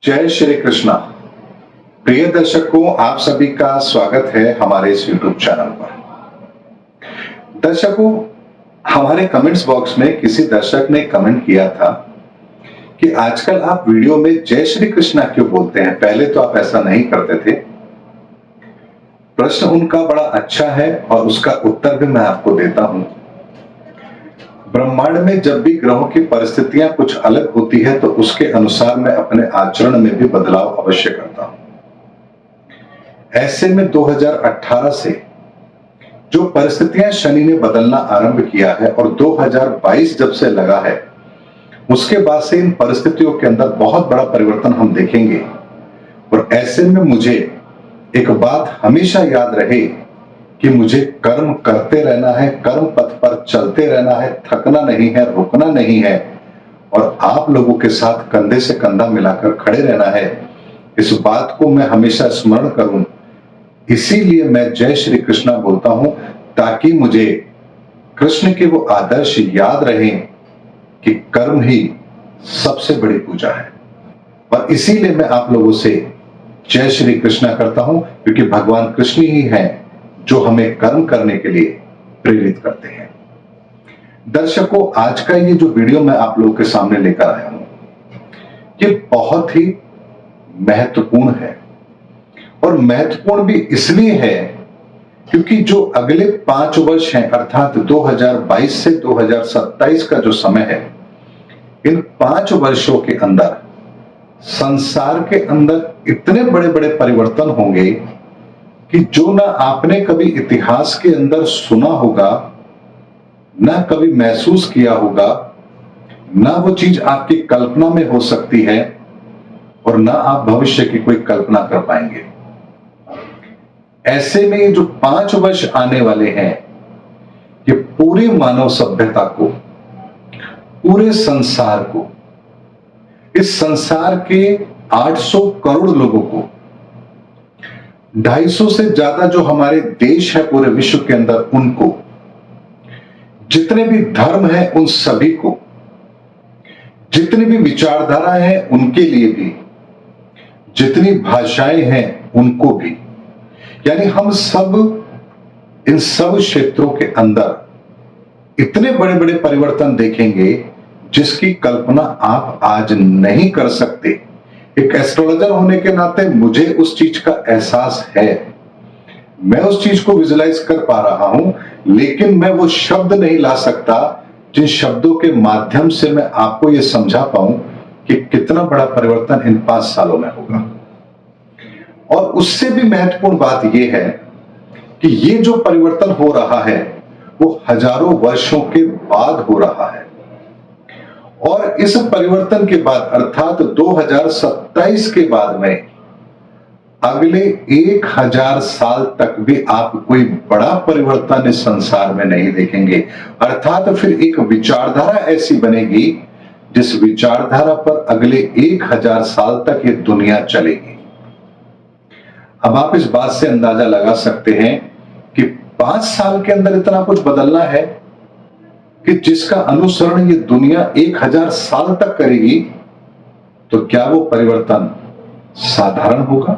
जय श्री कृष्णा। प्रिय दर्शकों, आप सभी का स्वागत है हमारे इस YouTube चैनल पर। दर्शकों, हमारे कमेंट्स बॉक्स में किसी दर्शक ने कमेंट किया था कि आजकल आप वीडियो में जय श्री कृष्णा क्यों बोलते हैं, पहले तो आप ऐसा नहीं करते थे। प्रश्न उनका बड़ा अच्छा है और उसका उत्तर भी मैं आपको देता हूं। ब्रह्मांड में जब भी ग्रहों की परिस्थितियां कुछ अलग होती है तो उसके अनुसार मैं अपने आचरण में भी बदलाव अवश्य करता हूं। ऐसे में 2018 से जो परिस्थितियां शनि ने बदलना आरंभ किया है और 2022 जब से लगा है, उसके बाद से इन परिस्थितियों के अंदर बहुत बड़ा परिवर्तन हम देखेंगे। और ऐसे में मुझे एक बात हमेशा याद रहे कि मुझे कर्म करते रहना है, कर्म पथ पर चलते रहना है, थकना नहीं है, रुकना नहीं है और आप लोगों के साथ कंधे से कंधा मिलाकर खड़े रहना है। इस बात को मैं हमेशा स्मरण करूं, इसीलिए मैं जय श्री कृष्णा बोलता हूं, ताकि मुझे कृष्ण के वो आदर्श याद रहें कि कर्म ही सबसे बड़ी पूजा है। और इसीलिए मैं आप लोगों से जय श्री कृष्णा करता हूं, क्योंकि भगवान कृष्ण ही हैं जो हमें कर्म करने के लिए प्रेरित करते हैं। दर्शकों, आज का ये जो वीडियो मैं आप लोगों के सामने लेकर आया हूं, ये बहुत ही महत्वपूर्ण है। और महत्वपूर्ण भी इसलिए है क्योंकि जो अगले 5 वर्ष हैं, अर्थात 2022 से 2027 का जो समय है, इन 5 वर्षों के अंदर संसार के अंदर इतने बड़े बड़े परिवर्तन होंगे कि जो ना आपने कभी इतिहास के अंदर सुना होगा, ना कभी महसूस किया होगा, ना वो चीज आपकी कल्पना में हो सकती है और ना आप भविष्य की कोई कल्पना कर पाएंगे। ऐसे में ये जो 5 वर्ष आने वाले हैं, ये पूरी मानव सभ्यता को, पूरे संसार को, इस संसार के 800 करोड़ लोगों को, 250 से ज्यादा जो हमारे देश है पूरे विश्व के अंदर, उनको, जितने भी धर्म हैं उन सभी को, जितनी भी विचारधारा है उनके लिए भी, जितनी भाषाएं हैं उनको भी, यानी हम सब इन सब क्षेत्रों के अंदर इतने बड़े बड़े परिवर्तन देखेंगे जिसकी कल्पना आप आज नहीं कर सकते। एक एस्ट्रोलॉजर होने के नाते मुझे उस चीज का एहसास है, मैं उस चीज को विजुलाइज कर पा रहा हूं, लेकिन मैं वो शब्द नहीं ला सकता जिन शब्दों के माध्यम से मैं आपको ये समझा पाऊं कि कितना बड़ा परिवर्तन इन 5 सालों में होगा। और उससे भी महत्वपूर्ण बात यह है कि ये जो परिवर्तन हो रहा है वो हजारों वर्षों के बाद हो रहा है। और इस परिवर्तन के बाद, अर्थात 2027 के बाद में अगले 1000 साल तक भी आप कोई बड़ा परिवर्तन इस संसार में नहीं देखेंगे। अर्थात फिर एक विचारधारा ऐसी बनेगी जिस विचारधारा पर अगले 1000 साल तक ये दुनिया चलेगी। अब आप इस बात से अंदाजा लगा सकते हैं कि 5 साल के अंदर इतना कुछ बदलना है कि जिसका अनुसरण ये दुनिया 1000 साल तक करेगी, तो क्या वो परिवर्तन साधारण होगा?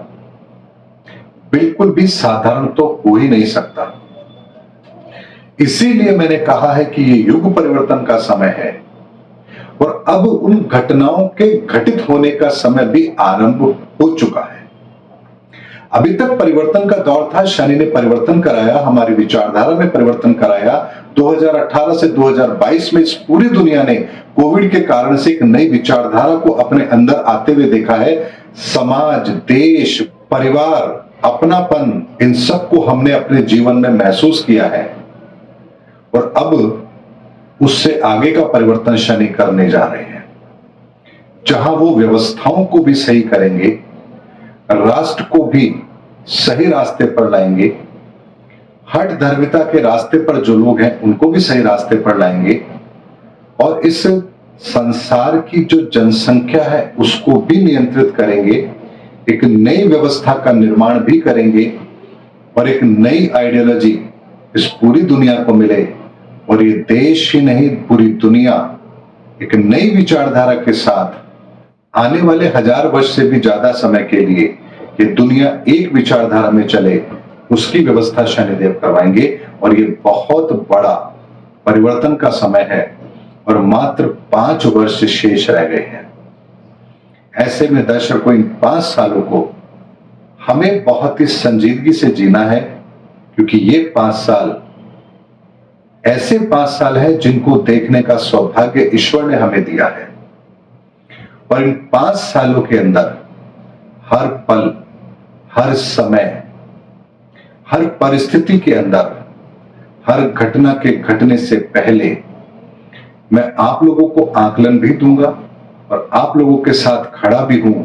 बिल्कुल भी साधारण तो हो ही नहीं सकता। इसीलिए मैंने कहा है कि ये युग परिवर्तन का समय है और अब उन घटनाओं के घटित होने का समय भी आरंभ हो चुका है। अभी तक परिवर्तन का दौर था, शनि ने परिवर्तन कराया, हमारी विचारधारा में परिवर्तन कराया। 2018 से 2022 में इस पूरी दुनिया ने कोविड के कारण से एक नई विचारधारा को अपने अंदर आते हुए देखा है। समाज, देश, परिवार, अपनापन, इन सब को हमने अपने जीवन में महसूस किया है और अब उससे आगे का परिवर्तन शनि करने जा रहे हैं, जहां वो व्यवस्थाओं को भी सही करेंगे, राष्ट्र को भी सही रास्ते पर लाएंगे, हठ धर्मिता के रास्ते पर जो लोग हैं उनको भी सही रास्ते पर लाएंगे और इस संसार की जो जनसंख्या है उसको भी नियंत्रित करेंगे, एक नई व्यवस्था का निर्माण भी करेंगे और एक नई आइडियोलॉजी इस पूरी दुनिया को मिले और ये देश ही नहीं, पूरी दुनिया एक नई विचारधारा के साथ आने वाले 1000 वर्ष से भी ज्यादा समय के लिए ये दुनिया एक विचारधारा में चले, उसकी व्यवस्था शनिदेव करवाएंगे। और ये बहुत बड़ा परिवर्तन का समय है और मात्र 5 वर्ष शेष रह गए हैं। ऐसे में दर्शकों, इन 5 सालों को हमें बहुत ही संजीदगी से जीना है, क्योंकि ये 5 साल ऐसे 5 साल है जिनको देखने का सौभाग्य ईश्वर ने हमें दिया है। और इन 5 सालों के अंदर हर पल, हर समय, हर परिस्थिति के अंदर, हर घटना के घटने से पहले मैं आप लोगों को आकलन भी दूंगा और आप लोगों के साथ खड़ा भी हूं।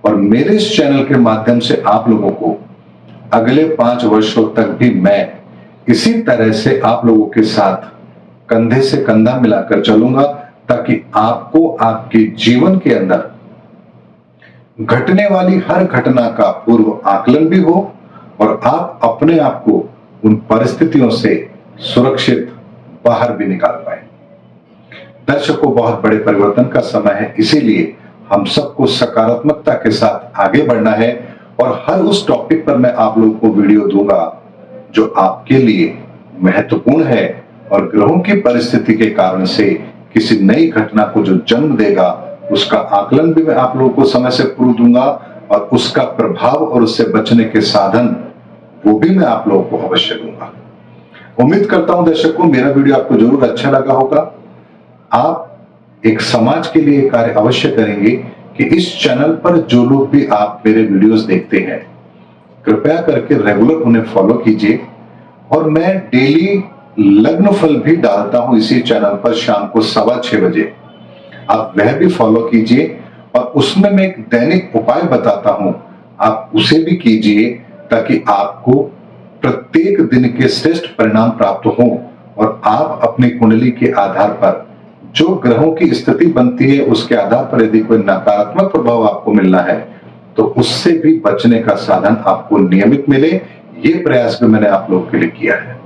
और मेरे इस चैनल के माध्यम से आप लोगों को अगले 5 वर्षों तक भी मैं इसी तरह से आप लोगों के साथ कंधे से कंधा मिलाकर चलूंगा, ताकि आपको आपके जीवन के अंदर घटने वाली हर घटना का पूर्व आकलन भी हो और आप अपने आप को उन परिस्थितियों से सुरक्षित बाहर भी निकाल पाए। दर्शकों, बहुत बड़े परिवर्तन का समय है, इसीलिए हम सबको सकारात्मकता के साथ आगे बढ़ना है। और हर उस टॉपिक पर मैं आप लोगों को वीडियो दूंगा जो आपके लिए महत्वपूर्ण है और ग्रहों की परिस्थिति के कारण से किसी नई घटना को जो जन्म देगा, उसका आकलन भी मैं आप लोगों को समय से पूर्व दूंगा और उसका प्रभाव और उससे बचने के साधन वो भी मैं आप लोगों को अवश्य दूंगा। उम्मीद करता हूं दर्शकों, मेरा वीडियो आपको जरूर अच्छा लगा होगा। आप एक समाज के लिए कार्य अवश्य करेंगे कि इस चैनल पर जो लोग भी आप मेरे वीडियोस देखते हैं, कृपया करके रेगुलर उन्हें फॉलो कीजिए। और मैं डेली लग्न फल भी डालता हूं इसी चैनल पर शाम को 6:15 बजे, आप वह भी फॉलो कीजिए। और उसमें मैं एक दैनिक उपाय बताता हूं, आप उसे भी कीजिए, ताकि आपको प्रत्येक दिन के श्रेष्ठ परिणाम प्राप्त हो और आप अपनी कुंडली के आधार पर जो ग्रहों की स्थिति बनती है, उसके आधार पर यदि कोई नकारात्मक प्रभाव आपको मिलना है तो उससे भी बचने का साधन आपको नियमित मिले। ये प्रयास भी मैंने आप लोगों के लिए किया है।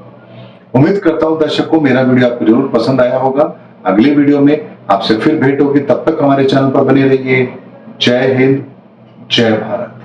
उम्मीद करता हूं दर्शकों, मेरा वीडियो आपको जरूर पसंद आया होगा। अगले वीडियो में आपसे फिर भेंट होगी, तब तक हमारे चैनल पर बने रहिए। जय हिंद, जय भारत।